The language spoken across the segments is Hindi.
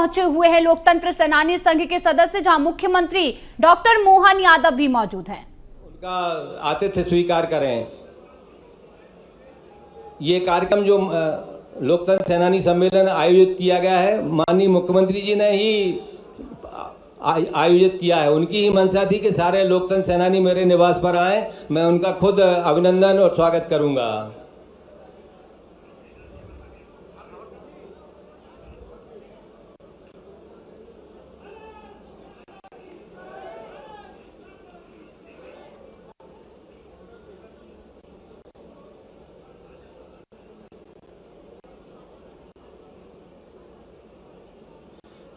पहुंचे हुए हैं लोकतंत्र सेनानी संघ के सदस्य, जहां मुख्यमंत्री डॉक्टर मोहन यादव भी मौजूद हैं। उनका आतिथ्य स्वीकार करें। ये कार्यक्रम जो लोकतंत्र सेनानी सम्मेलन आयोजित किया गया है, माननीय मुख्यमंत्री जी ने ही आयोजित किया है। उनकी ही मंशा थी कि सारे लोकतंत्र सेनानी मेरे निवास पर आए। मैं उनका खुद अभिनंदन और स्वागत करूंगा।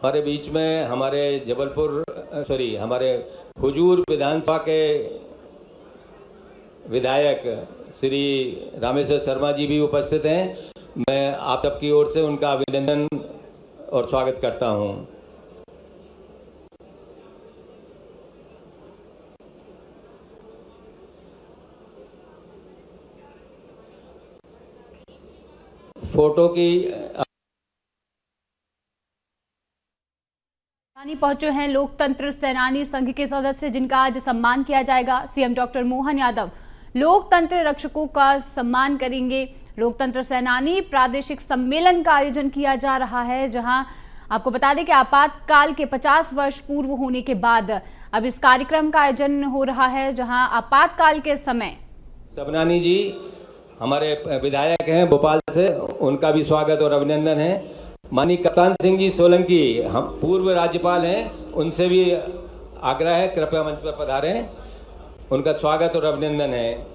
हमारे बीच में हमारे हुजूर विधानसभा के विधायक श्री रामेश्वर शर्मा जी भी उपस्थित हैं। मैं आप सबकी ओर से उनका अभिनंदन और स्वागत करता हूं। फोटो की पहुंचे हैं लोकतंत्र सेनानी संघ के सदस्य, जिनका आज सम्मान किया जाएगा। सीएम डॉक्टर मोहन यादव लोकतंत्र रक्षकों का सम्मान करेंगे। लोकतंत्र सेनानी प्रादेशिक सम्मेलन का आयोजन किया जा रहा है, जहां आपको बता दें कि आपातकाल के 50 वर्ष पूर्व होने के बाद अब इस कार्यक्रम का आयोजन हो रहा है, जहां आपातकाल के समय सबनानी जी हमारे विधायक हैं भोपाल से, उनका भी स्वागत और अभिनंदन है। माननीय कप्तान सिंह जी सोलंकी हम पूर्व राज्यपाल हैं, उनसे भी आग्रह है कृपया मंच पर पधारें। उनका स्वागत और अभिनंदन है।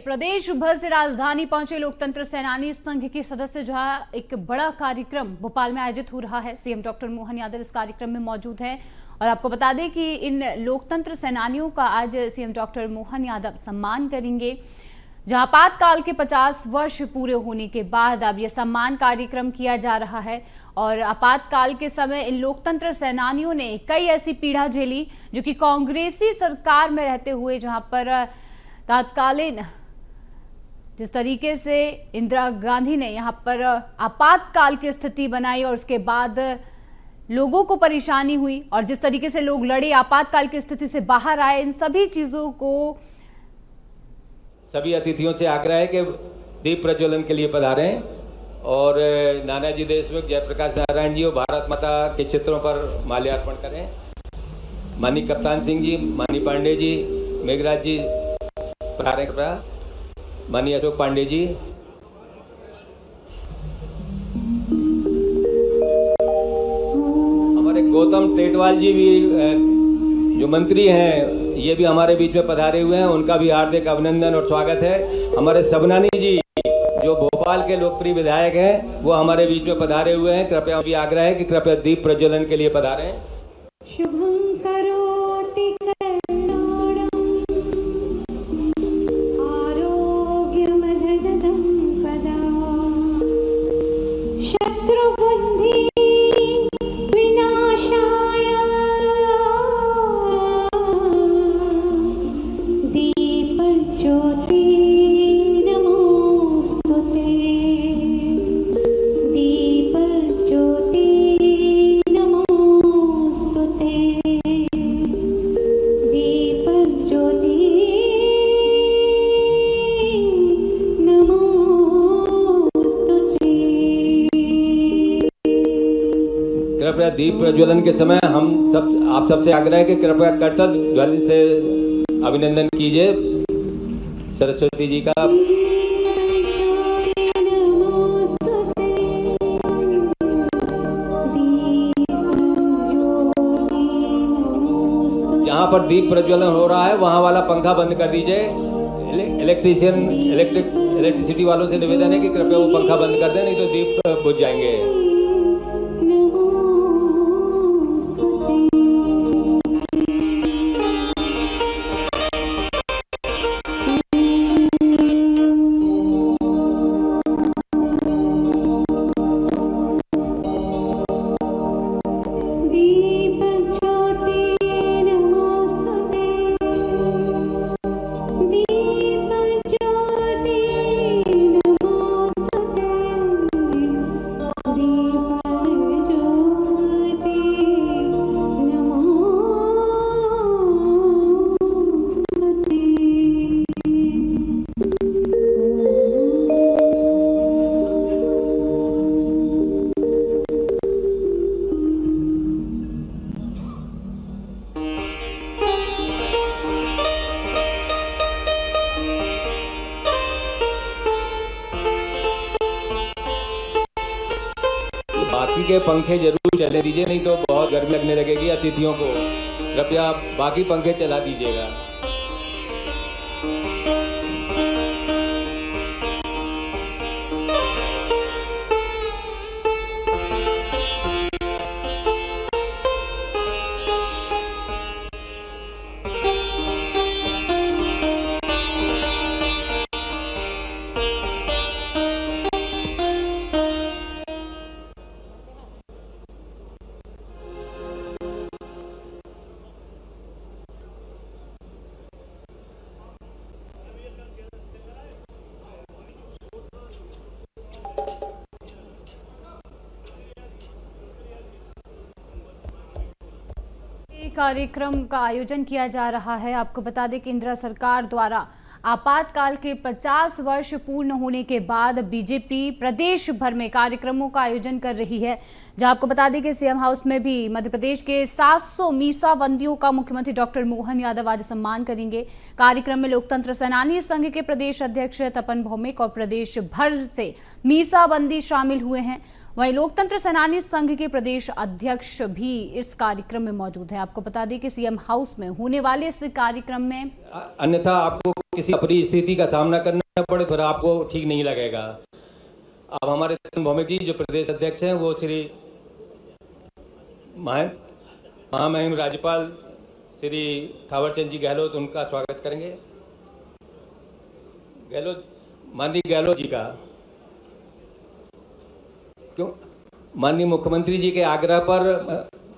प्रदेश भर से राजधानी पहुंचे लोकतंत्र सेनानी संघ के सदस्य, जहां एक बड़ा कार्यक्रम भोपाल में आयोजित हो रहा है। सीएम डॉक्टर मोहन यादव इस कार्यक्रम में मौजूद हैं और आपको बता दें कि इन लोकतंत्र सेनानियों का आज सीएम डॉक्टर मोहन यादव सम्मान करेंगे, जहां आपातकाल के 50 वर्ष पूरे होने के बाद अब यह सम्मान कार्यक्रम किया जा रहा है। और आपातकाल के समय इन लोकतंत्र सेनानियों ने कई ऐसी पीड़ा झेली जो कि कांग्रेसी सरकार में रहते हुए, जहां पर तत्कालीन जिस तरीके से इंदिरा गांधी ने यहाँ पर आपातकाल की स्थिति बनाई और उसके बाद लोगों को परेशानी हुई और जिस तरीके से लोग लड़े, आपातकाल की स्थिति से बाहर आए, इन सभी चीजों को सभी अतिथियों से आग्रह है कि दीप प्रज्वलन के लिए पधारें और नानाजी देशमुख, जयप्रकाश नारायण जी और भारत माता के चित्रों पर माल्यार्पण करें। माननीय कप्तान सिंह जी, माननीय पांडे जी, मेघराज जी पधारें कृपया। माननीय अशोक पांडे जी, हमारे गौतम टेटवाल जी भी जो मंत्री हैं, ये भी हमारे बीच में पधारे हुए हैं। उनका भी हार्दिक अभिनंदन और स्वागत है। हमारे सबनानी जी जो भोपाल के लोकप्रिय विधायक हैं, वो हमारे बीच में पधारे हुए हैं। कृपया भी आग्रह है कि कृपया दीप प्रज्वलन के लिए पधारें। शुभं करोति कृपया दीप प्रज्वलन के समय आप सबसे आग्रह है कि कृपया कर्तव्य ध्वनि से अभिनंदन कीजिए सरस्वती जी का। जहां पर दीप प्रज्वलन हो रहा है वहां वाला पंखा बंद कर दीजिए। इलेक्ट्रिसिटी वालों से निवेदन है कि कृपया वो पंखा बंद कर दें, नहीं तो दीप बुझ जाएंगे। दीप के पंखे जरूर चलने दीजिए, नहीं तो बहुत गर्मी लगने लगेगी अतिथियों को। कृपया बाकी पंखे चला दीजिएगा। कार्यक्रम का आयोजन किया जा रहा है। आपको बता दें केंद्र सरकार द्वारा आपातकाल के 50 वर्ष पूर्ण होने के बाद बीजेपी प्रदेश भर में कार्यक्रमों का आयोजन कर रही है, जहां आपको बता दें कि सीएम हाउस में भी मध्य प्रदेश के 700 मीसाबंदियों का मुख्यमंत्री डॉक्टर मोहन यादव आज सम्मान करेंगे। कार्यक्रम में लोकतंत्र सेनानी संघ के प्रदेश अध्यक्ष तपन भौमिक और प्रदेश भर से मीसाबंदी शामिल हुए हैं। वहीं लोकतंत्र सेनानी संघ के प्रदेश अध्यक्ष भी इस कार्यक्रम में मौजूद है। आपको बता दें कि सीएम हाउस में होने वाले इस कार्यक्रम में अन्यथा आपको किसी अप्रिय स्थिति का सामना करना पड़े फिर आपको ठीक नहीं लगेगा। अब हमारे तपन भौमिक जी जो प्रदेश अध्यक्ष हैं वो श्री महामहिम राज्यपाल श्री थावरचंद जी गहलोत उनका स्वागत करेंगे। माननीय गहलोत जी का क्यों माननीय मुख्यमंत्री जी के आग्रह पर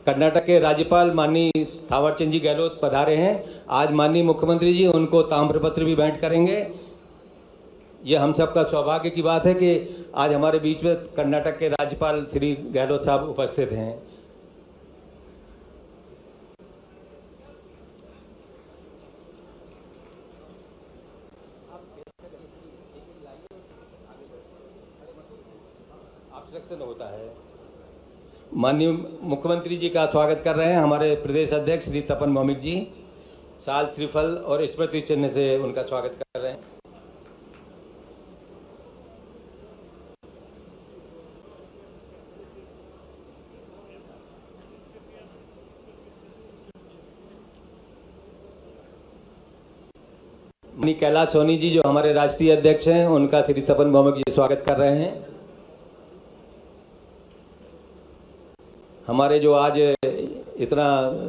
कर्नाटक के राज्यपाल माननीय थावरचंद जी गहलोत पधारे हैं। आज माननीय मुख्यमंत्री जी उनको ताम्रपत्र भी भेंट करेंगे। ये हम सबका सौभाग्य की बात है कि आज हमारे बीच में कर्नाटक के राज्यपाल श्री गहलोत साहब उपस्थित हैं। होता है। माननीय मुख्यमंत्री जी का स्वागत कर रहे हैं हमारे प्रदेश अध्यक्ष श्री तपन भौमिक जी। साल श्रीफल और स्मृति चिन्ह से उनका स्वागत कर रहे हैं। माननीय कैलाश सोनी जी जो हमारे राष्ट्रीय अध्यक्ष हैं उनका श्री तपन भौमिक जी स्वागत कर रहे हैं। हमारे जो आज इतना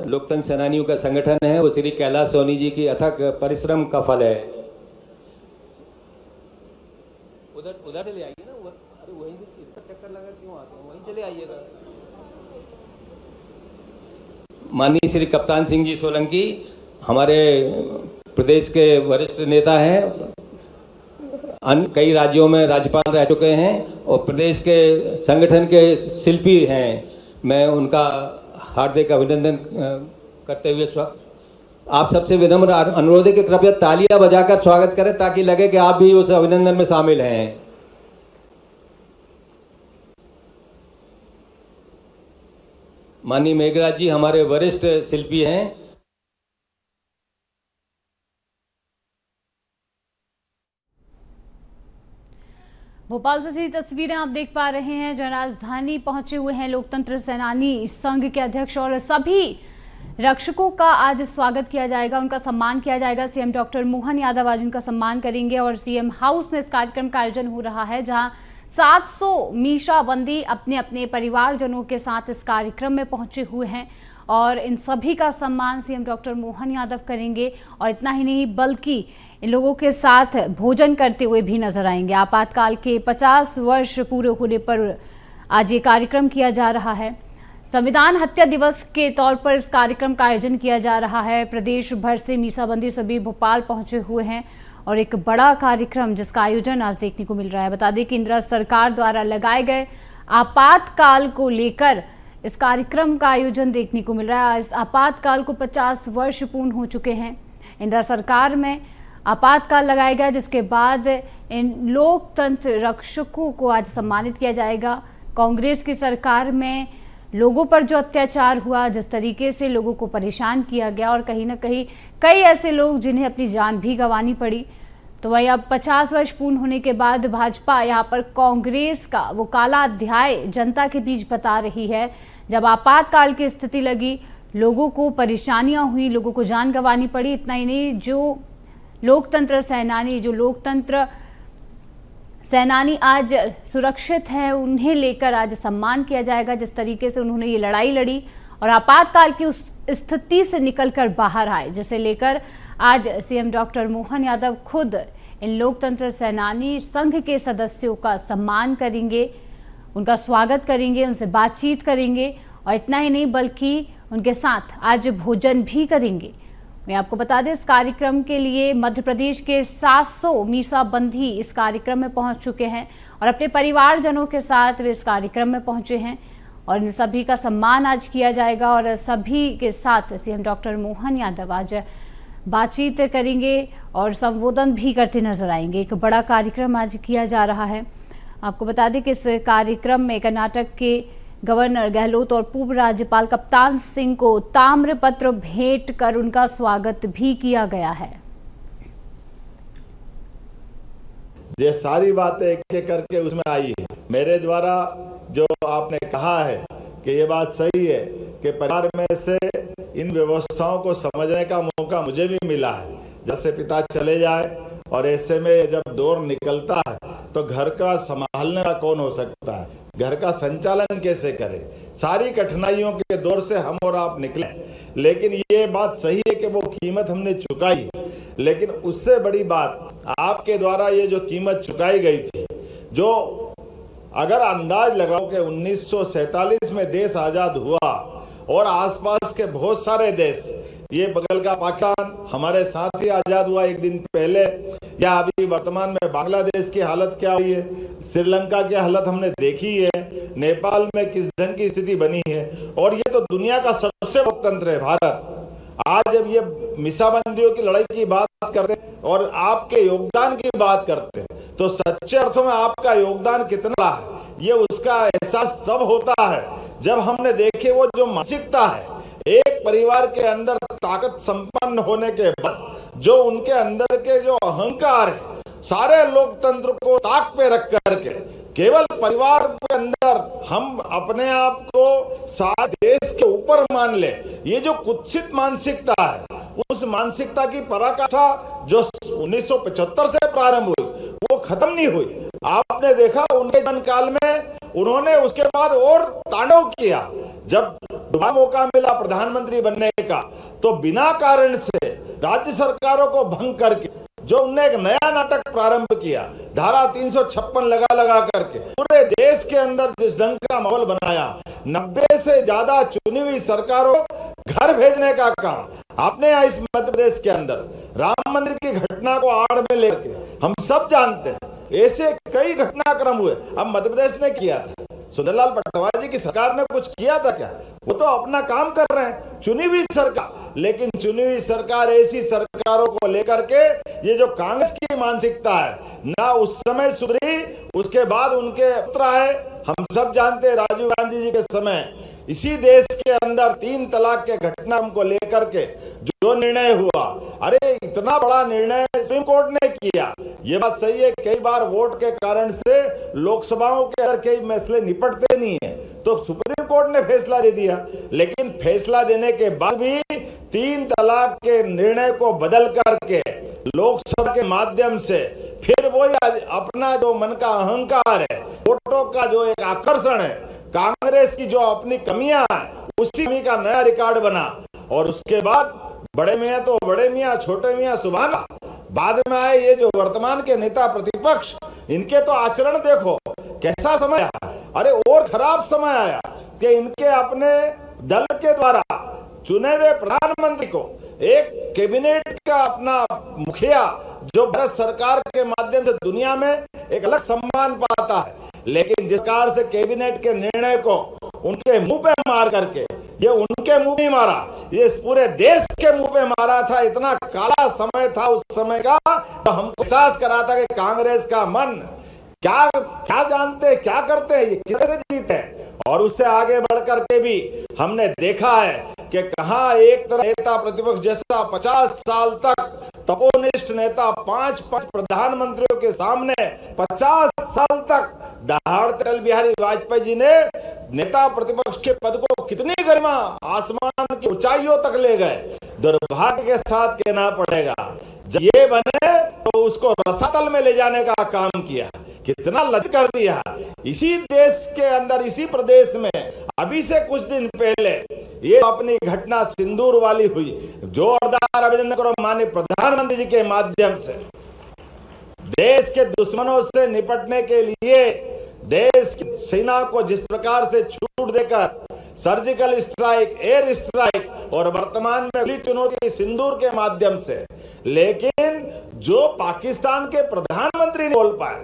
लोकतंत्र सेनानियों का संगठन है वो श्री कैलाश सोनी जी की अथक परिश्रम का फल है। उधर चले आइए ना, अरे वहीं से इतना चक्कर लगा क्यों आते हैं, वहीं चले आइएगा। माननीय श्री कप्तान सिंह जी सोलंकी हमारे प्रदेश के वरिष्ठ नेता हैं, कई राज्यों में राज्यपाल रह चुके हैं और प्रदेश के संगठन के शिल्पी हैं। मैं उनका हार्दिक अभिनंदन करते हुए आप सबसे विनम्र अनुरोध है कि कृपया तालियां बजाकर स्वागत करें ताकि लगे कि आप भी उस अभिनंदन में शामिल हैं। माननीय मेघराज जी हमारे वरिष्ठ शिल्पी हैं। भोपाल से थी तस्वीरें आप देख पा रहे हैं, जहां राजधानी पहुंचे हुए हैं लोकतंत्र सेनानी संघ के अध्यक्ष और सभी रक्षकों का आज स्वागत किया जाएगा, उनका सम्मान किया जाएगा। सीएम डॉक्टर मोहन यादव आज उनका सम्मान करेंगे और सीएम हाउस में इस कार्यक्रम का आयोजन हो रहा है, जहां 700 मीसाबंदी अपने अपने परिवारजनों के साथ इस कार्यक्रम में पहुंचे हुए हैं और इन सभी का सम्मान सीएम डॉक्टर मोहन यादव करेंगे। और इतना ही नहीं बल्कि इन लोगों के साथ भोजन करते हुए भी नजर आएंगे। आपातकाल के 50 वर्ष पूरे होने पर आज ये कार्यक्रम किया जा रहा है। संविधान हत्या दिवस के तौर पर इस कार्यक्रम का आयोजन किया जा रहा है। प्रदेश भर से मीसाबंदी सभी भोपाल पहुंचे हुए हैं और एक बड़ा कार्यक्रम जिसका आयोजन आज देखने को मिल रहा है। बता दें केंद्र सरकार द्वारा लगाए गए आपातकाल को लेकर इस कार्यक्रम का आयोजन देखने को मिल रहा है। इस आपातकाल को 50 वर्ष पूर्ण हो चुके हैं। इंदिरा सरकार में आपातकाल लगाया गया जिसके बाद इन लोकतंत्र रक्षकों को आज सम्मानित किया जाएगा। कांग्रेस की सरकार में लोगों पर जो अत्याचार हुआ, जिस तरीके से लोगों को परेशान किया गया और कहीं ना कहीं कई ऐसे लोग जिन्हें अपनी जान भी गंवानी पड़ी, तो वही अब 50 वर्ष पूर्ण होने के बाद भाजपा यहाँ पर कांग्रेस का वो काला अध्याय जनता के बीच बता रही है। जब आपातकाल की स्थिति लगी, लोगों को परेशानियां हुई, लोगों को जान गंवानी पड़ी। इतना ही नहीं, जो लोकतंत्र सेनानी आज सुरक्षित हैं, उन्हें लेकर आज सम्मान किया जाएगा। जिस तरीके से उन्होंने ये लड़ाई लड़ी और आपातकाल की उस स्थिति से निकलकर बाहर आए, जिसे लेकर आज सीएम डॉक्टर मोहन यादव खुद इन लोकतंत्र सेनानी संघ के सदस्यों का सम्मान करेंगे, उनका स्वागत करेंगे, उनसे बातचीत करेंगे और इतना ही नहीं बल्कि उनके साथ आज भोजन भी करेंगे। मैं आपको बता दें, इस कार्यक्रम के लिए मध्य प्रदेश के 700 मीसाबंदी इस कार्यक्रम में पहुंच चुके हैं और अपने परिवारजनों के साथ वे इस कार्यक्रम में पहुंचे हैं और इन सभी का सम्मान आज किया जाएगा और सभी के साथ सीएम डॉक्टर मोहन यादव आज बातचीत करेंगे और संबोधन भी करते नजर आएंगे। एक बड़ा कार्यक्रम आज किया जा रहा है। आपको बता दें कि इस कार्यक्रम में कर्नाटक के गवर्नर गहलोत और पूर्व राज्यपाल कप्तान सिंह को ताम्रपत्र भेंट कर उनका स्वागत भी किया गया है। ये सारी बातें एक एक करके उसमें आई है। मेरे द्वारा जो आपने कहा है कि ये बात सही है कि परिवार में से इन व्यवस्थाओं को समझने का मौका मुझे भी मिला है। जैसे पिता चले जाए और ऐसे में जब दौर निकलता है तो घर का संभालने का कौन हो सकता है, घर का संचालन कैसे करे, सारी कठिनाइयों के दौर से हम और आप निकले। लेकिन ये बात सही है कि वो कीमत हमने चुकाई, लेकिन उससे बड़ी बात आपके द्वारा ये जो कीमत चुकाई गई थी, जो अगर अंदाज लगाओ कि 1947 में देश आजाद हुआ और आसपास के बहुत सारे देश, ये बगल का पाकिस्तान हमारे साथ ही आजाद हुआ एक दिन पहले, या अभी वर्तमान में बांग्लादेश की हालत क्या हुई है, श्रीलंका की हालत हमने देखी है, नेपाल में किस ढंग की स्थिति बनी है, और ये तो दुनिया का सबसे लोकतंत्र है भारत। आज जब ये मीसाबंदियों की लड़ाई की बात करते हैं और आपके योगदान की बात करते हैं, तो सच्चे अर्थों में आपका योगदान कितना है ये उसका एहसास तब होता है जब हमने देखे वो जो मानसिकता है एक परिवार के अंदर ताकत संपन्न होने के बाद, जो उनके अंदर के जो अहंकार है, सारे लोकतंत्र को ताक पे रख करके केवल परिवार के अंदर हम अपने आप को सारे देश के ऊपर मान ले, ये जो कुत्सित मानसिकता है, उस मानसिकता की पराकाष्ठा जो 1975 से प्रारंभ हुई वो खत्म नहीं हुई। आपने देखा उनके जीवन काल में उन्होंने उसके बाद और तांडव किया। जब दोबारा मौका मिला प्रधानमंत्री बनने का, तो बिना कारण से राज्य सरकारों को भंग करके जो उनने एक नया नाटक प्रारंभ किया, धारा 356 लगा करके पूरे देश के अंदर जिस ढंग का माहौल बनाया, 90 से ज्यादा चुनी हुई सरकारों घर भेजने का काम आपने यहाँ इस मध्य प्रदेश के अंदर राम मंदिर की घटना को आड़ में लेकर हम सब जानते हैं, ऐसे कई घटनाक्रम हुए। अब मध्य प्रदेश ने किया था, सुंदरलाल पटवारी जी की सरकार ने कुछ किया था क्या? वो तो अपना काम कर रहे हैं, चुनी हुई सरकार। लेकिन चुनी हुई सरकार ऐसी सरकारों को लेकर के ये जो कांग्रेस की मानसिकता है ना उस समय सुधरी, उसके बाद उनके पुत्र आए। हम सब जानते हैं राजीव गांधी जी के समय इसी देश के अंदर 3 तलाक के घटना को लेकर के जो निर्णय हुआ, अरे इतना बड़ा निर्णय सुप्रीम कोर्ट ने किया। ये बात सही है, कई बार वोट के कारण से लोकसभाओं के अंदर कई मसले निपटते नहीं है, तो सुप्रीम कोर्ट ने फैसला दे दिया। लेकिन फैसला देने के बाद भी 3 तलाक के निर्णय को बदल करके लोकसभा के माध्यम से फिर वो अपना जो मन का अहंकार है, वोटों का जो एक आकर्षण है, कांग्रेस की जो अपनी कमियां हैं, उसी कमी का नया रिकॉर्ड बना। और उसके बाद बड़े मियां तो बड़े मियां, छोटे मियां सुभाना, बाद में आए ये जो वर्तमान के नेता प्रतिपक्ष, इनके तो आचरण देखो कैसा समय आया। अरे और खराब समय आया कि इनके अपने दल के द्वारा चुने हुए प्रधानमंत्री को एक कैबिनेट का अपना मुखिया जो भारत सरकार के माध्यम से दुनिया में एक अलग सम्मान पाता है, लेकिन जिस प्रकार से कैबिनेट के निर्णय को उनके मुंह पे मार करके, ये उनके मुंह में मारा, ये पूरे देश के मुंह पे मारा था। इतना काला समय था उस समय का, तो हमको एहसास करा था कि कांग्रेस का मन क्या क्या जानते, क्या करते हैं, ये कैसे जीते हैं। और उससे आगे बढ़ करके भी हमने देखा है कि कहां एक तरह नेता प्रतिपक्ष जैसा 50 साल तक तपोनिष्ठ नेता 5 प्रधानमंत्रियों के सामने 50 साल तक दहाड़ते अटल बिहारी वाजपेयी जी ने नेता प्रतिपक्ष के पद को कितनी गरिमा आसमान की ऊंचाइयों तक ले गए। दुर्भाग्य के साथ कहना पड़ेगा, जब ये बने तो उसको रसातल में ले जाने का काम किया, कितना लज्जित कर दिया। इसी देश के अंदर, इसी प्रदेश में अभी से कुछ दिन पहले ये अपनी घटना सिंदूर वाली हुई। जोरदार अभिनंदन करो माननीय प्रधानमंत्री जी के माध्यम से। देश के दुश्मनों से निपटने के लिए देश की सेना को जिस प्रकार से छूट देकर सर्जिकल स्ट्राइक, एयर स्ट्राइक और वर्तमान में खुली चुनौती सिंदूर के माध्यम से, लेकिन जो पाकिस्तान के प्रधानमंत्री नहीं बोल पाए,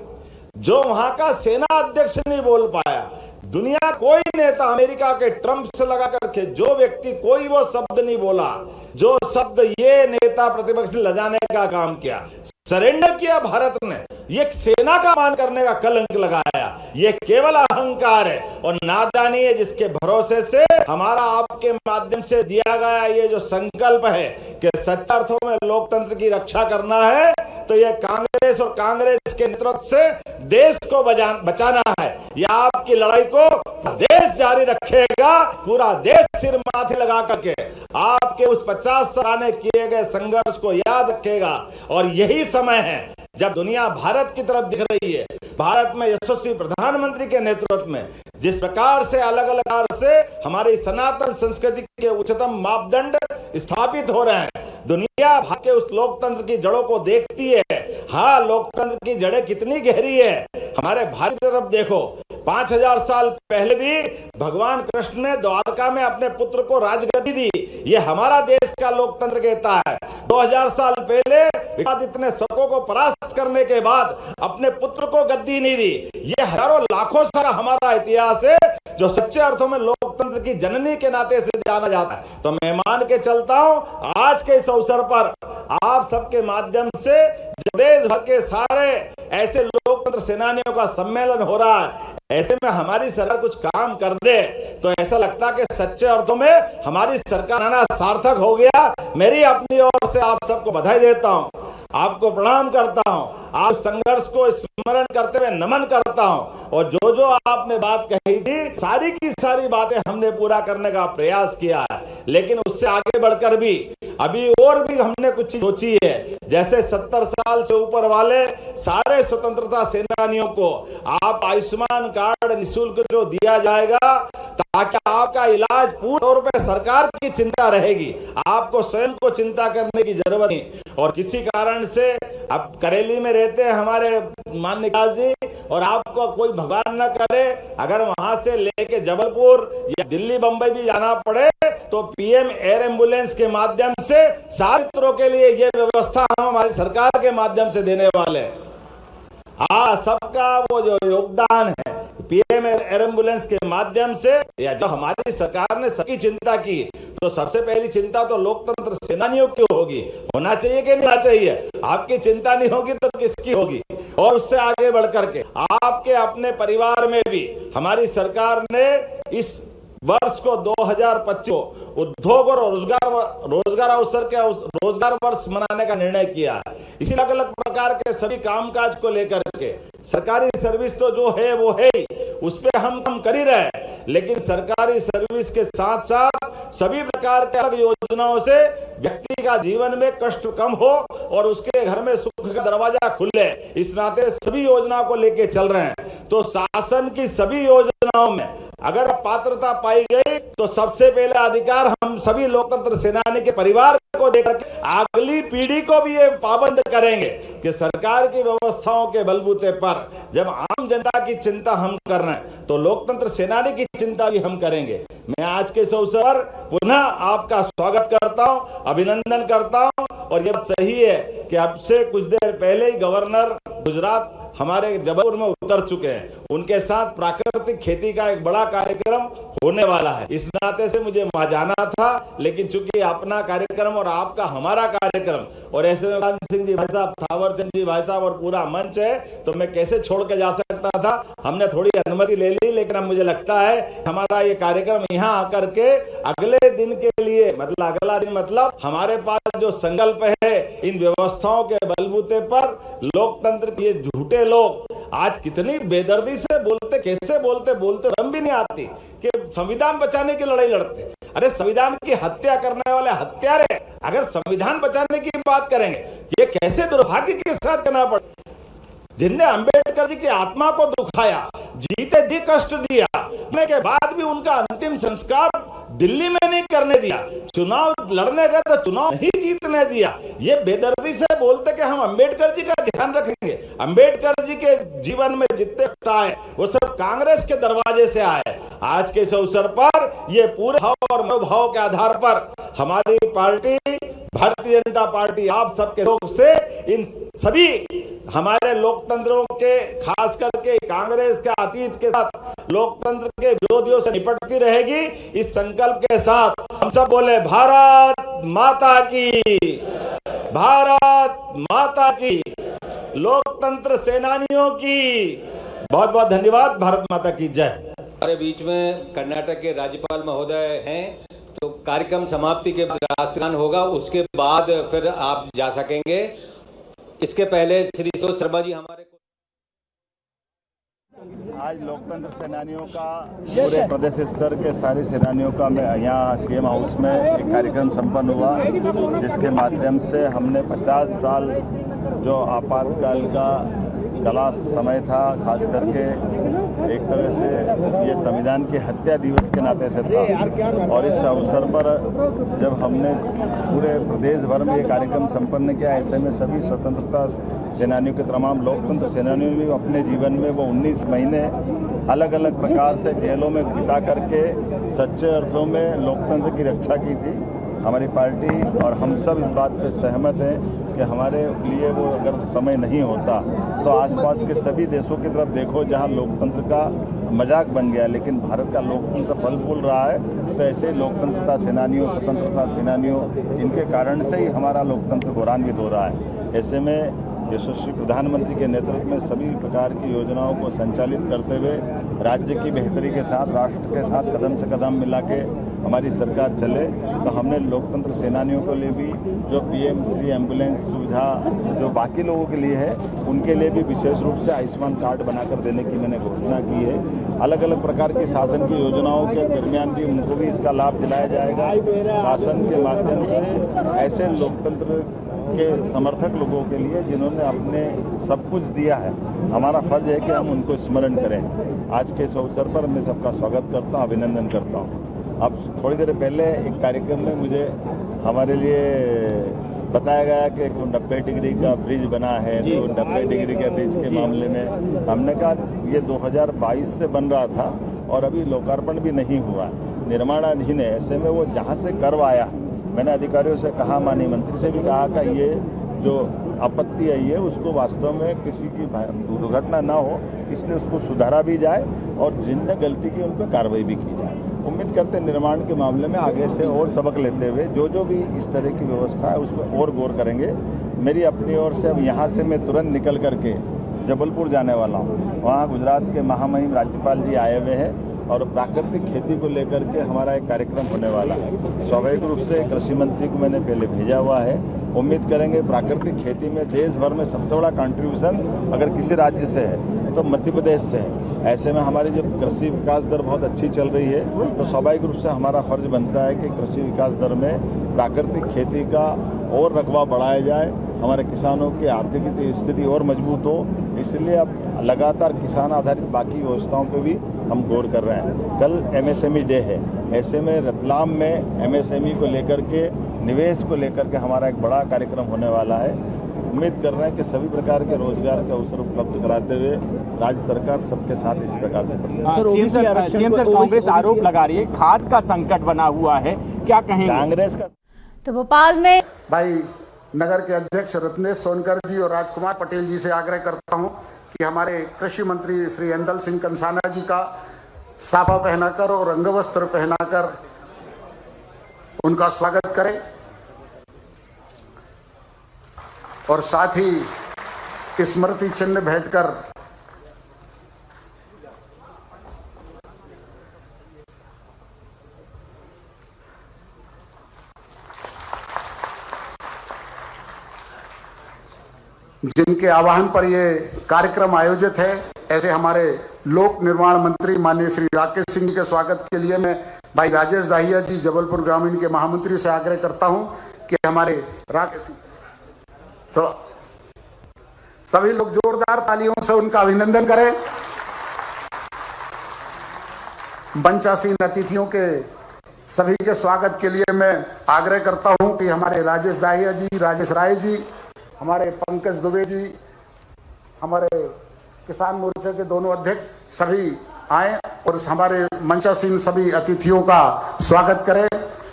जो वहां का सेना अध्यक्ष नहीं बोल पाया, दुनिया कोई नेता अमेरिका के ट्रंप से लगा करके जो व्यक्ति कोई वो शब्द नहीं बोला, जो शब्द ये नेता प्रतिपक्ष ने लजाने का काम किया, सरेंडर किया भारत ने, ये सेना का मान करने का कलंक लगाया। ये केवल अहंकार है और नादानी है, जिसके भरोसे से हमारा आपके माध्यम से दिया गया ये जो संकल्प है कि सच्चे अर्थों में लोकतंत्र की रक्षा करना है, तो ये कांग्रेस और कांग्रेस के नेतृत्व से देश को बचाना है। ये आपकी लड़ाई को देश जारी रखेगा, पूरा देश सिर माथे लगा करके आपके उस 50 साल किए गए संघर्ष को याद रखेगा। और यही समय है जब दुनिया भारत की तरफ दिख रही है। भारत में यशस्वी प्रधानमंत्री के नेतृत्व में जिस प्रकार से अलग अलग प्रकार से हमारी सनातन संस्कृति के उच्चतम मापदंड स्थापित हो रहे हैं, दुनिया भारत के उस लोकतंत्र की जड़ों को देखती है। हाँ, लोकतंत्र की जड़ें कितनी गहरी है। हमारे भारत की तरफ देखो, 5000 साल पहले भी भगवान कृष्ण ने द्वारका में अपने पुत्र को राजगद्दी दी। ये हमारा देश का लोकतंत्र कहता है। 2000 साल पहले इतने शकों को परास्त करने के बाद अपने पुत्र को गद्दी नहीं दी। ये हजारों लाखों साल हमारा इतिहास है, जो सच्चे अर्थों में लोकतंत्र की जननी के नाते से जाना जाता है। तो मैं मान के चलता हूं, आज के इस अवसर पर आप सबके माध्यम से देश भर के सारे ऐसे लोकतंत्र सेनानियों का सम्मेलन हो रहा है, ऐसे में हमारी सरकार कुछ काम कर दे तो ऐसा लगता है कि सच्चे अर्थों में हमारी सरकार आना सार्थक हो गया। मेरी अपनी ओर से आप सबको बधाई देता हूं, आपको प्रणाम करता हूं, आप संघर्ष को स्मरण करते हुए नमन करता हूं। और जो जो आपने बात कही थी, सारी की सारी बातें हमने पूरा करने का प्रयास किया है। लेकिन उससे आगे बढ़कर भी अभी और भी हमने कुछ सोची है। जैसे 70 साल से ऊपर वाले सारे स्वतंत्रता सेनानियों को आप आयुष्मान कार्ड निःशुल्क जो दिया जाएगा, ताकि आपका इलाज पूर्ण तौर पर सरकार की चिंता रहेगी, आपको स्वयं को चिंता करने की जरूरत नहीं। और किसी कारण से अब करेली में रहते हैं हमारे माननीय विकास जी, और आपको कोई भगवान न करे अगर वहां से लेके जबलपुर या दिल्ली बंबई भी जाना पड़े, तो पीएम एयर एम्बुलेंस के माध्यम से सारे मित्रों के लिए ये व्यवस्था हम हमारी सरकार के माध्यम से देने वाले हैं। सबका वो जो योगदान है पीएम एयर एम्बुलेंस के माध्यम से, या जो हमारी सरकार ने सबकी चिंता की, तो सबसे पहली चिंता तो लोकतंत्र सेनानियों की होगी। होना चाहिए कि नहीं होना चाहिए? आपकी चिंता नहीं होगी तो किसकी होगी? और उससे आगे बढ़कर के आपके अपने परिवार में भी हमारी सरकार ने इस वर्ष को 2025 को उद्योग और रोजगार अवसर के रोजगार वर्ष मनाने का निर्णय किया है। इसी अलग अलग प्रकार के सभी कामकाज को लेकर के सरकारी सर्विस तो जो है वो है, उस पे हम कर ही रहे हैं, लेकिन सरकारी सर्विस के साथ साथ सभी प्रकार के अलग योजनाओं से व्यक्ति का जीवन में कष्ट कम हो और उसके घर में सुख का दरवाजा खुले, इस नाते सभी योजनाओं को लेके चल रहे हैं। तो शासन की सभी योजनाओं में अगर पात्रता पाई गई तो सबसे पहले अधिकार हम सभी लोकतंत्र सेनानी के परिवार को देकर अगली पीढ़ी को भी ये पाबंद करेंगे कि सरकार की व्यवस्थाओं के बलबूते पर जब आम जनता की चिंता हम कर रहे हैं, तो लोकतंत्र सेनानी की चिंता भी हम करेंगे। मैं आज के इस अवसर पर पुनः आपका स्वागत करता हूं, अभिनंदन करता हूं। और ये बात सही है कि अब से कुछ देर पहले ही गवर्नर गुजरात हमारे जबलपुर में उतर चुके हैं, उनके साथ प्राकृतिक खेती का एक बड़ा कार्यक्रम होने वाला है। इस नाते से मुझे वहां जाना था, लेकिन चूंकि अपना कार्यक्रम और आपका हमारा कार्यक्रम, और ऐसे में सिंह जी भाई साहब, थावरचंद जी भाई साहब और पूरा मंच है, तो मैं कैसे छोड़ के जा सकता सकता था, हमने थोड़ी अनुमति ले ली, लेकिन अब मुझे लगता है हमारा ये कार्यक्रम यहाँ आकर के अगले दिन के लिए अगला दिन हमारे पास जो संकल्प है, इन व्यवस्थाओं के बलबूते पर लोकतंत्र के ये झूठे लोग आज कितनी बेदर्दी से बोलते, कैसे बोलते रम भी नहीं आती कि संविधान बचाने की लड़ाई लड़ते। अरे संविधान की हत्या करने वाले हत्यारे अगर संविधान बचाने की बात करेंगे, ये कैसे दुर्भाग्य के साथ करना पड़े। जिनने अंबेडकर जी की आत्मा को दुखाया, जीते जी कष्ट दिया, मरने के बाद भी उनका अंतिम संस्कार दिल्ली में नहीं करने दिया, चुनाव लड़ने गए तो चुनाव नहीं जीतने दिया। ये बेदर्दी से बोलते कि हम अंबेडकर जी का ध्यान रखेंगे। अंबेडकर जी के जीवन में जितने आए वो सब कांग्रेस के दरवाजे से आए। आज के इस अवसर पर ये पूरे भाव और मनोभाव के आधार पर हमारी पार्टी भारतीय जनता पार्टी आप सबके लोग से इन सभी हमारे लोकतंत्रों के, खास करके कांग्रेस के अतीत के साथ लोकतंत्र के विरोधियों से निपटती रहेगी। इस संकल्प के साथ हम सब बोले भारत माता की, भारत माता की, लोकतंत्र सेनानियों की बहुत बहुत धन्यवाद। भारत माता की जय। हमारे बीच में कर्नाटक के राज्यपाल महोदय हैं, तो कार्यक्रम समाप्ति के बाद राष्ट्रगान होगा, उसके बाद फिर आप जा सकेंगे। इसके पहले श्री संतोष शर्मा जी हमारे आज लोकतंत्र सेनानियों का पूरे प्रदेश स्तर के सारे सेनानियों का मैं यहाँ सीएम हाउस में एक कार्यक्रम संपन्न हुआ, जिसके माध्यम से हमने 50 साल जो आपातकाल का कला समय था, खास करके एक तरह से ये संविधान के हत्या दिवस के नाते से था, और इस अवसर पर जब हमने पूरे प्रदेश भर में ये कार्यक्रम संपन्न किया, ऐसे में सभी स्वतंत्रता सेनानियों के तमाम लोकतंत्र सेनानियों ने अपने जीवन में वो 19 महीने अलग अलग प्रकार से जेलों में बिता करके सच्चे अर्थों में लोकतंत्र की रक्षा की थी। हमारी पार्टी और हम सब इस बात पर सहमत हैं कि हमारे लिए वो अगर समय नहीं होता तो आसपास के सभी देशों की तरफ देखो जहां लोकतंत्र का मजाक बन गया, लेकिन भारत का लोकतंत्र फल फूल रहा है। तो ऐसे लोकतंत्रता सेनानियों, स्वतंत्रता सेनानियों, इनके कारण से ही हमारा लोकतंत्र गौरवान्वित हो रहा है। ऐसे में यशस्वी प्रधानमंत्री के नेतृत्व में सभी प्रकार की योजनाओं को संचालित करते हुए राज्य की बेहतरी के साथ, राष्ट्र के साथ कदम से कदम मिला के हमारी सरकार चले, तो हमने लोकतंत्र सेनानियों के लिए भी जो पीएम श्री एम्बुलेंस सुविधा जो बाकी लोगों के लिए है, उनके लिए भी विशेष रूप से आयुष्मान कार्ड बनाकर देने की मैंने घोषणा की है। अलग अलग प्रकार की शासन की योजनाओं के दरमियान भी उनको भी इसका लाभ दिलाया जाएगा। शासन के माध्यम से ऐसे लोकतंत्र के समर्थक लोगों के लिए जिन्होंने अपने सब कुछ दिया है, हमारा फर्ज है कि हम उनको स्मरण करें। आज के इस अवसर पर मैं सबका स्वागत करता हूं, अभिनंदन करता हूं। अब थोड़ी देर पहले एक कार्यक्रम में मुझे हमारे लिए बताया गया कि 90 डिग्री का ब्रिज बना है, तो 90 डिग्री के ब्रिज के मामले में हमने कहा ये 2022 से बन रहा था और अभी लोकार्पण भी नहीं हुआ, निर्माणाधीन है। ऐसे में वो जहाँ से करवाया, मैंने अधिकारियों से कहा, माननीय मंत्री से भी कहा कि ये जो आपत्ति आई है उसको वास्तव में किसी की दुर्घटना ना हो, इसलिए उसको सुधारा भी जाए और जिनने गलती की उन पर कार्रवाई भी की जाए। उम्मीद करते हैं निर्माण के मामले में आगे से और सबक लेते हुए जो भी इस तरह की व्यवस्था है उस पर और गौर करेंगे। मेरी अपनी ओर से अब यहाँ से मैं तुरंत निकल करके जबलपुर जाने वाला हूँ। वहाँ गुजरात के महामहिम राज्यपाल जी आए हुए हैं और प्राकृतिक खेती को लेकर के हमारा एक कार्यक्रम होने वाला है। स्वाभाविक रूप से कृषि मंत्री को मैंने पहले भेजा हुआ है। उम्मीद करेंगे प्राकृतिक खेती में देश भर में सबसे बड़ा कंट्रीब्यूशन अगर किसी राज्य से है तो मध्य प्रदेश से है। ऐसे में हमारी जो कृषि विकास दर बहुत अच्छी चल रही है, तो स्वाभाविक रूप से हमारा फर्ज बनता है कि कृषि विकास दर में प्राकृतिक खेती का और रकबा बढ़ाया जाए, हमारे किसानों की आर्थिक स्थिति और मजबूत हो। इसलिए अब लगातार किसान आधारित बाकी व्यवस्थाओं पे भी हम गौर कर रहे हैं। कल MSME डे है, ऐसे में रतलाम में MSME को लेकर के, निवेश को लेकर के हमारा एक बड़ा कार्यक्रम होने वाला है। उम्मीद कर रहे हैं कि सभी प्रकार के रोजगार के अवसर उपलब्ध कराते हुए राज्य सरकार सबके साथ इस प्रकार से बढ़ेगी। सीएम सर, कांग्रेस आरोप लगा रही है खाद का संकट बना हुआ है, क्या कहेंगे? कांग्रेस का तो भोपाल में भाई नगर के अध्यक्ष रत्नेश सोनकर जी और राजकुमार पटेल जी से आग्रह करता हूं कि हमारे कृषि मंत्री श्री ऐंदल सिंह कंसाना जी का साफा पहनाकर और अंगवस्त्र पहनाकर उनका स्वागत करें और साथ ही स्मृति चिन्ह भेंटकर जिनके आह्वान पर ये कार्यक्रम आयोजित है, ऐसे हमारे लोक निर्माण मंत्री माननीय श्री राकेश सिंह जी के स्वागत के लिए मैं भाई राजेश दाहिया जी जबलपुर ग्रामीण के महामंत्री से आग्रह करता हूं कि हमारे राकेश सिंह थोड़ा सभी लोग जोरदार तालियों से उनका अभिनंदन करें। मंचासीन अतिथियों के सभी के स्वागत के लिए मैं आग्रह करता हूं कि हमारे राजेश दाहिया जी, राजेश राय जी, हमारे पंकज दुबे जी, हमारे किसान मोर्चे के दोनों अध्यक्ष सभी आए और हमारे मंचासीन सभी अतिथियों का स्वागत करें।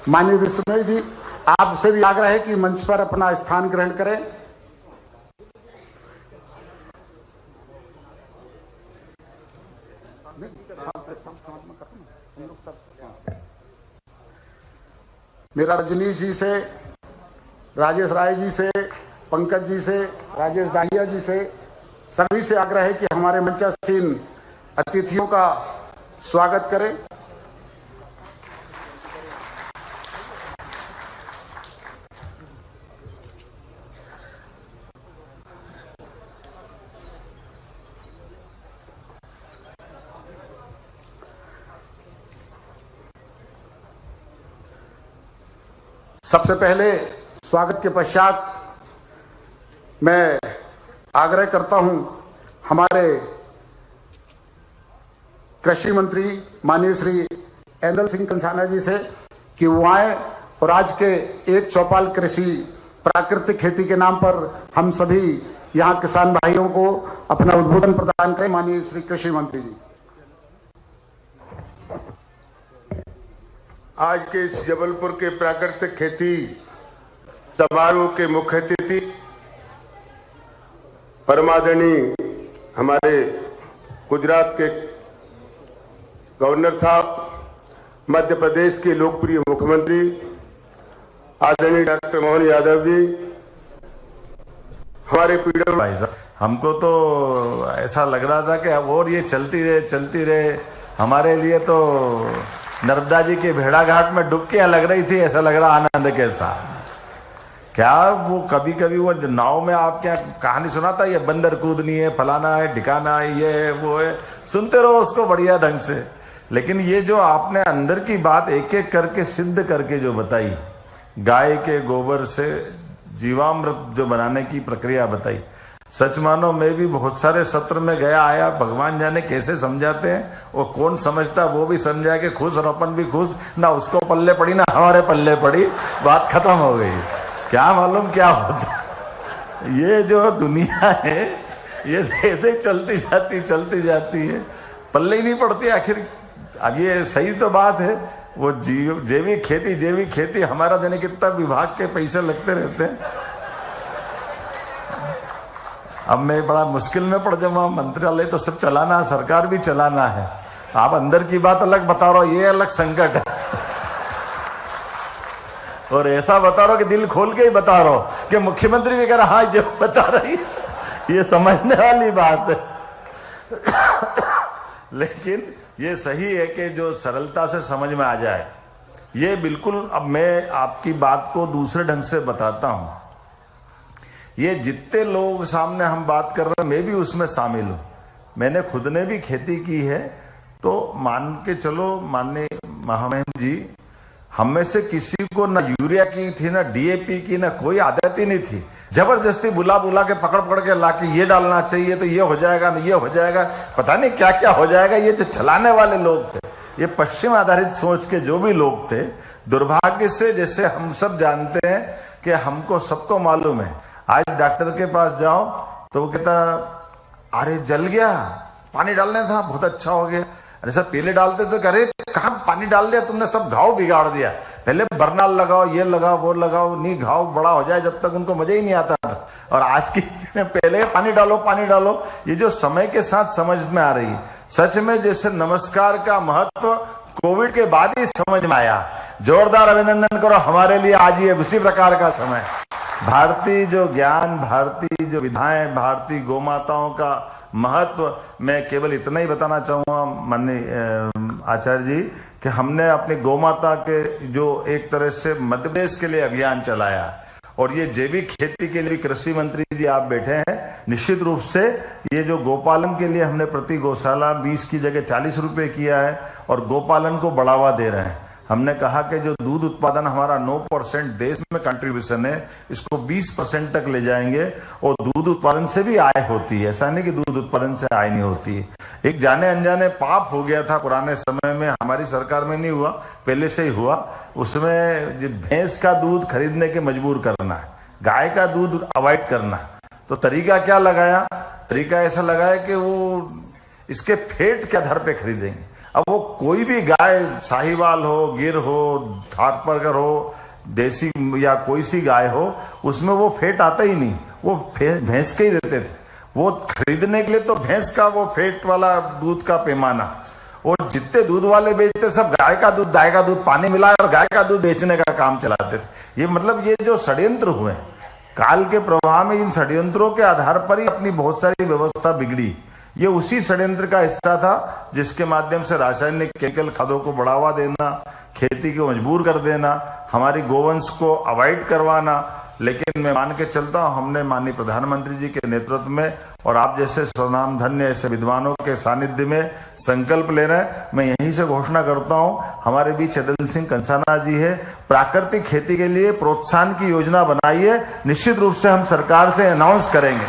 माननीय विश्वमय जी, आपसे भी आग्रह है कि मंच पर अपना स्थान ग्रहण करें। मेरा रजनीश जी से, राजेश राय जी से, पंकज जी से, राजेश दाहिया जी से सभी से आग्रह है कि हमारे मंचासीन अतिथियों का स्वागत करें। सबसे पहले स्वागत के पश्चात मैं आग्रह करता हूं हमारे कृषि मंत्री माननीय श्री एंदल सिंह कंसाना जी से कि वो आए और आज के एक चौपाल कृषि प्राकृतिक खेती के नाम पर हम सभी यहां किसान भाइयों को अपना उद्बोधन प्रदान करें। माननीय श्री कृषि मंत्री जी। आज के इस जबलपुर के प्राकृतिक खेती समारोह के मुख्य अतिथि परमादरणीय हमारे गुजरात के गवर्नर साहब, मध्य प्रदेश के लोकप्रिय मुख्यमंत्री आदरणीय डॉक्टर मोहन यादव जी, हमारे पीडब्ल्यू भाई साहब, हमको तो ऐसा लग रहा था कि अब और ये चलती रहे। हमारे लिए तो नर्मदा जी के भेड़ा घाट में डुबकियां लग रही थी, ऐसा लग रहा आनंद के साथ। क्या वो कभी कभी वो नाव में आप क्या कहानी सुनाता, ये बंदर कूदनी है, फलाना है, ठिकाना है, ये है वो है, सुनते रहो उसको बढ़िया ढंग से। लेकिन ये जो आपने अंदर की बात एक एक करके सिद्ध करके जो बताई, गाय के गोबर से जीवामृत जो बनाने की प्रक्रिया बताई, सच मानो मैं भी बहुत सारे सत्र में गया आया, भगवान जाने कैसे समझाते हैं, वो कौन समझता वो भी समझा के खुश और अपन भी खुश, ना उसको पल्ले पड़ी ना हमारे पल्ले पड़ी, बात खत्म हो गई। क्या मालूम क्या होता। ये जो दुनिया है ये ऐसे चलती जाती है, पल्ले ही नहीं पड़ती आखिर। अब ये सही तो बात है, वो जैविक खेती हमारा देने कितना विभाग के पैसे लगते रहते हैं। अब मैं बड़ा मुश्किल में पड़ जाऊंगा, मंत्रालय तो सब चलाना, सरकार भी चलाना है। आप अंदर की बात अलग बता रहे हो, ये अलग संकट है। और ऐसा बता रहे हो कि दिल खोल के ही बता रहे हो कि मुख्यमंत्री भी कह रहा हाँ जो बता रही, ये समझने वाली बात है। लेकिन ये सही है कि जो सरलता से समझ में आ जाए, ये बिल्कुल। अब मैं आपकी बात को दूसरे ढंग से बताता हूं। ये जितने लोग सामने हम बात कर रहे हैं, मैं भी उसमें शामिल हूं। मैंने खुद ने भी खेती की है, तो मान के चलो माननीय महामहिम जी, हम में से किसी को ना यूरिया की थी, ना डीएपी की, ना कोई आदत ही नहीं थी। जबरदस्ती बुला के पकड़ के लाके ये डालना चाहिए तो ये हो जाएगा, ना ये हो जाएगा, पता नहीं क्या क्या हो जाएगा। ये जो चलाने वाले लोग थे, ये पश्चिम आधारित सोच के जो भी लोग थे, दुर्भाग्य से, जैसे हम सब जानते हैं कि हमको सबको मालूम है, आज डॉक्टर के पास जाओ तो वो कहता अरे जल गया, पानी डालना था, बहुत अच्छा हो गया। अरे सर पहले डालते तो करे, कहाँ पानी डाल दिया तुमने, सब घाव बिगाड़ दिया। पहले बरनाल लगाओ, ये लगाओ, वो लगाओ, नहीं घाव बड़ा हो जाए, जब तक उनको मजा ही नहीं आता था। और आज की पहले पानी डालो, ये जो समय के साथ समझ में आ रही है। सच में जैसे नमस्कार का महत्व कोविड के बाद ही समझ में आया। जोरदार अभिनंदन करो हमारे लिए, आज ये उसी प्रकार का समय। भारतीय जो ज्ञान, भारतीय जो विधाएं, भारतीय गौमाताओं का महत्व, मैं केवल इतना ही बताना चाहूंगा माननीय आचार्य जी कि हमने अपनी गौमाता के जो एक तरह से मध्य प्रदेश के लिए अभियान चलाया, और ये जैविक खेती के लिए कृषि मंत्री जी आप बैठे हैं, निश्चित रूप से ये जो गोपालन के लिए हमने प्रति गौशाला 20 की जगह 40 रुपए किया है और गोपालन को बढ़ावा दे रहे हैं। हमने कहा कि जो दूध उत्पादन हमारा 9% देश में कंट्रीब्यूशन है, इसको 20% तक ले जाएंगे और दूध उत्पादन से भी आय होती है। ऐसा नहीं कि दूध उत्पादन से आय नहीं होती है। एक जाने अनजाने पाप हो गया था पुराने समय में, हमारी सरकार में नहीं हुआ, पहले से ही हुआ। उसमें भैंस का दूध खरीदने के मजबूर करना है, गाय का दूध अवॉइड करना। तो तरीका क्या लगाया? तरीका ऐसा लगाया कि वो इसके फेट के आधार पे खरीदेंगे। अब वो कोई भी गाय, साहिवाल हो, गिर हो, थारपारकर हो, देसी या कोई सी गाय हो, उसमें वो फेट आता ही नहीं, वो भैंस के ही देते थे। वो खरीदने के लिए तो भैंस का वो फेट वाला दूध का पैमाना, और जितने दूध वाले बेचते सब गाय का दूध पानी मिलाए और गाय का दूध बेचने का काम चलाते थे। ये मतलब ये जो षड्यंत्र हुए काल के प्रवाह में, इन षड्यंत्रों के आधार पर ही अपनी बहुत सारी व्यवस्था बिगड़ी। ये उसी षड्यंत्र का हिस्सा था जिसके माध्यम से रासायनिक केमिकल खादों को बढ़ावा देना, खेती को मजबूर कर देना, हमारी गोवंश को अवॉइड करवाना। लेकिन मैं मान के चलता हूं, हमने माननीय प्रधानमंत्री जी के नेतृत्व में और आप जैसे स्वनाम धन्य ऐसे विद्वानों के सानिध्य में संकल्प ले रहे हैं। मैं यहीं से घोषणा करता हूं, हमारे बीच एंदल सिंह कंसाना जी है, प्राकृतिक खेती के लिए प्रोत्साहन की योजना बनाई है। निश्चित रूप से हम सरकार से अनाउंस करेंगे।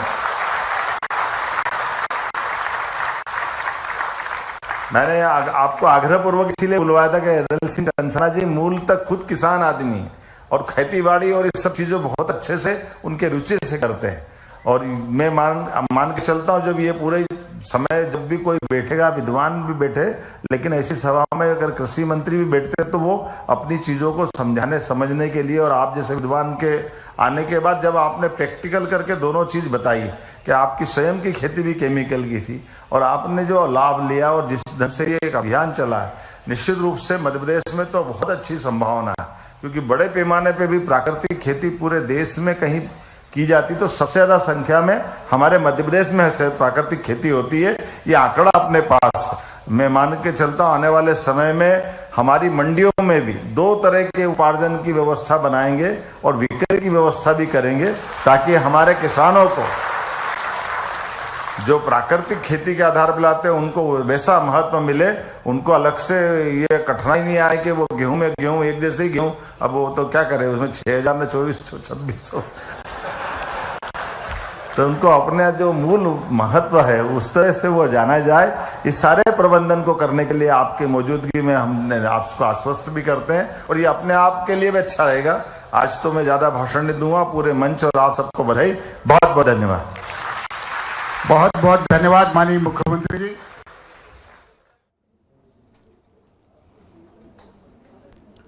मैंने आपको आग्रहपूर्वक इसीलिए बुलवाया था कि एंदल सिंह कंसाना जी मूल तक खुद किसान आदमी है और खेती बाड़ी और इस सब चीजों बहुत अच्छे से उनके रुचि से करते हैं। और मैं मान के चलता हूं, जब ये पूरे समय जब भी कोई बैठेगा, विद्वान भी बैठे, लेकिन ऐसी सभा में अगर कृषि मंत्री भी बैठते तो वो अपनी चीजों को समझाने समझने के लिए, और आप जैसे विद्वान के आने के बाद जब आपने प्रैक्टिकल करके दोनों चीज बताई कि आपकी स्वयं की खेती भी केमिकल की थी और आपने जो लाभ लिया और जिस ढंग से ये एक अभियान चला है, निश्चित रूप से मध्य प्रदेश में तो बहुत अच्छी संभावना है। क्योंकि बड़े पैमाने पे भी प्राकृतिक खेती पूरे देश में कहीं की जाती तो सबसे ज्यादा संख्या में हमारे मध्य प्रदेश में प्राकृतिक खेती होती है। ये आंकड़ा अपने पास मैं मान के चलता हूं, आने वाले समय में हमारी मंडियों में भी 2 तरह के उपार्जन की व्यवस्था बनाएंगे और विक्रय की व्यवस्था भी करेंगे, ताकि हमारे किसानों को जो प्राकृतिक खेती के आधार पर लाते हैं उनको वैसा महत्व मिले, उनको अलग से ये कठिनाई नहीं आए कि वो गेहूं में गेहूं एक जैसे ही गेहूं, अब वो तो क्या करे उसमें 6000 में 2400-2600, तो उनको अपने जो मूल महत्व है उस तरह से वो जाना जाए। इस सारे प्रबंधन को करने के लिए आपके मौजूदगी में हमने आपको आश्वस्त भी करते हैं और ये अपने आप के लिए भी अच्छा रहेगा। आज तो मैं ज्यादा भाषण नहीं दूंगा, पूरे मंच और आप सबको बधाई, बहुत बहुत धन्यवाद। बहुत बहुत धन्यवाद माननीय मुख्यमंत्री जी।